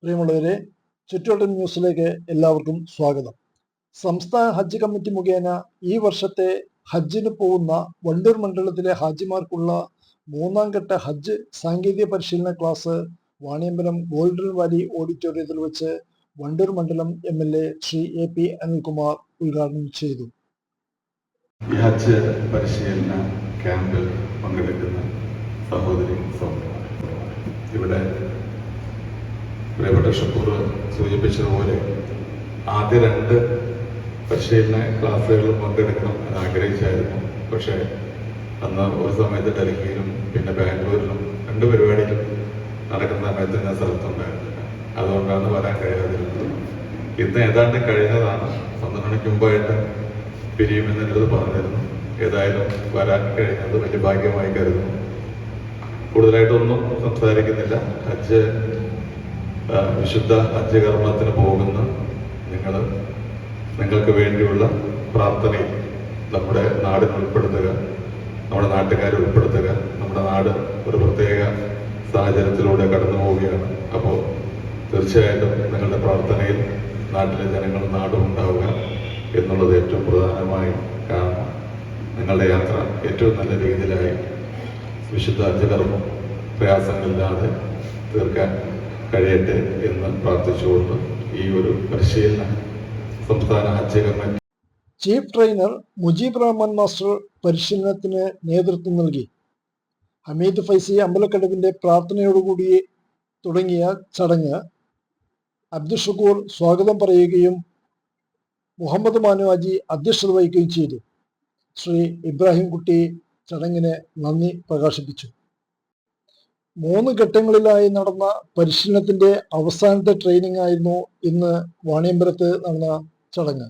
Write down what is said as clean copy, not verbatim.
പ്രിയമുള്ളവരെ, ചുറ്റുവട്ടം ന്യൂസിലേക്ക് എല്ലാവർക്കും സ്വാഗതം. സംസ്ഥാന ഹജ്ജ് കമ്മിറ്റി മുഖേന ഈ വർഷത്തെ ഹജ്ജിന് പോകുന്ന വണ്ടൂർ മണ്ഡലത്തിലെ ഹാജിമാർക്കുള്ള 3ാം ഘട്ട ഹജ്ജ് സാങ്കേതിക പരിശീലന ക്ലാസ് വാണിയമ്പലം ഗോൾഡൻ വാലി ഓഡിറ്റോറിയത്തിൽ വെച്ച് വണ്ടൂർ മണ്ഡലം MLA ശ്രീ AP അനിൽകുമാർ ഉദ്ഘാടനം ചെയ്തു. ഈ ഹജ്ജ് പരിശീലന ക്യാമ്പിൽ പങ്കെടുക്കുന്ന സഹോദരി ഇവിടെ പ്രിയപ്പെട്ട ഷക്കൂർ സൂചിപ്പിച്ചതുപോലെ ആദ്യ 2 പരിശീലന ക്ലാസ്സുകളിൽ പങ്കെടുക്കണം എന്ന് ആഗ്രഹിച്ചായിരുന്നു. പക്ഷേ അന്ന് ഒരു സമയത്ത് ഡൽഹിയിലും പിന്നെ ബാംഗ്ലൂരിലും 2 പരിപാടിയിലും നടക്കുന്ന സമയത്ത് ഞാൻ സ്ഥലത്തുണ്ടായിരുന്നില്ല. അതുകൊണ്ടാണ് വരാൻ കഴിയാതിരുന്നത്. ഇന്ന് ഏതാണ്ട് കഴിഞ്ഞതാണ്. 12 മണിക്ക് മുമ്പായിട്ട് പിരിയുമെന്നുള്ളത് പറഞ്ഞിരുന്നു. ഏതായാലും വരാൻ കഴിഞ്ഞത് വലിയ ഭാഗ്യമായി കരുതുന്നു. കൂടുതലായിട്ടൊന്നും സംസാരിക്കുന്നില്ല. വിശുദ്ധ ഹജ്ജ് കർമ്മത്തിന് പോകുന്ന നിങ്ങൾക്ക് വേണ്ടിയുള്ള പ്രാർത്ഥനയിൽ നമ്മുടെ നാടിനെ ഉൾപ്പെടുത്തുക, നമ്മുടെ നാട്ടുകാരെ ഉൾപ്പെടുത്തുക. നമ്മുടെ നാട് ഒരു പ്രത്യേക സാഹചര്യത്തിലൂടെ കടന്നു പോവുകയാണ്. അപ്പോൾ തീർച്ചയായിട്ടും നിങ്ങളുടെ പ്രാർത്ഥനയിൽ നാട്ടിലെ ജനങ്ങൾ നാടും ഉണ്ടാവുക എന്നുള്ളത് ഏറ്റവും പ്രധാനമായും കാണണം. നിങ്ങളുടെ യാത്ര ഏറ്റവും നല്ല രീതിയിലായി വിശുദ്ധ ഹജ്ജ് കർമ്മം പ്രയാസങ്ങളില്ലാതെ തീർക്കാൻ കഴിയട്ടെ എന്ന് പ്രാർത്ഥിച്ചുകൊണ്ട് ഈ ഒരു പരിശീലന സംസ്ഥാന ഹജ്ജ് committee chief trainer Mujeeb Rahman master പരിശീലനത്തിന് നേതൃത്വം നൽകി. ഹമീദ് ഫൈസി അമ്പലക്കടവിന്റെ പ്രാർത്ഥനയോടുകൂടി തുടങ്ങിയ ചടങ്ങ് അബ്ദുൽ ഷക്കൂർ സ്വാഗതം പറയുകയും മുഹമ്മദ് മാനുവാജി അധ്യക്ഷത വഹിക്കുകയും ചെയ്തു. ശ്രീ ഇബ്രാഹിം കുട്ടി ചടങ്ങിന് നന്ദി പ്രകാശിപ്പിച്ചു. 3 ഘട്ടങ്ങളിലായി നടന്ന പരിശീലനത്തിന്റെ അവസാനത്തെ ട്രെയിനിങ് ആയിരുന്നു ഇന്ന് വാണിയമ്പലത്ത് നടന്ന ചടങ്ങ്.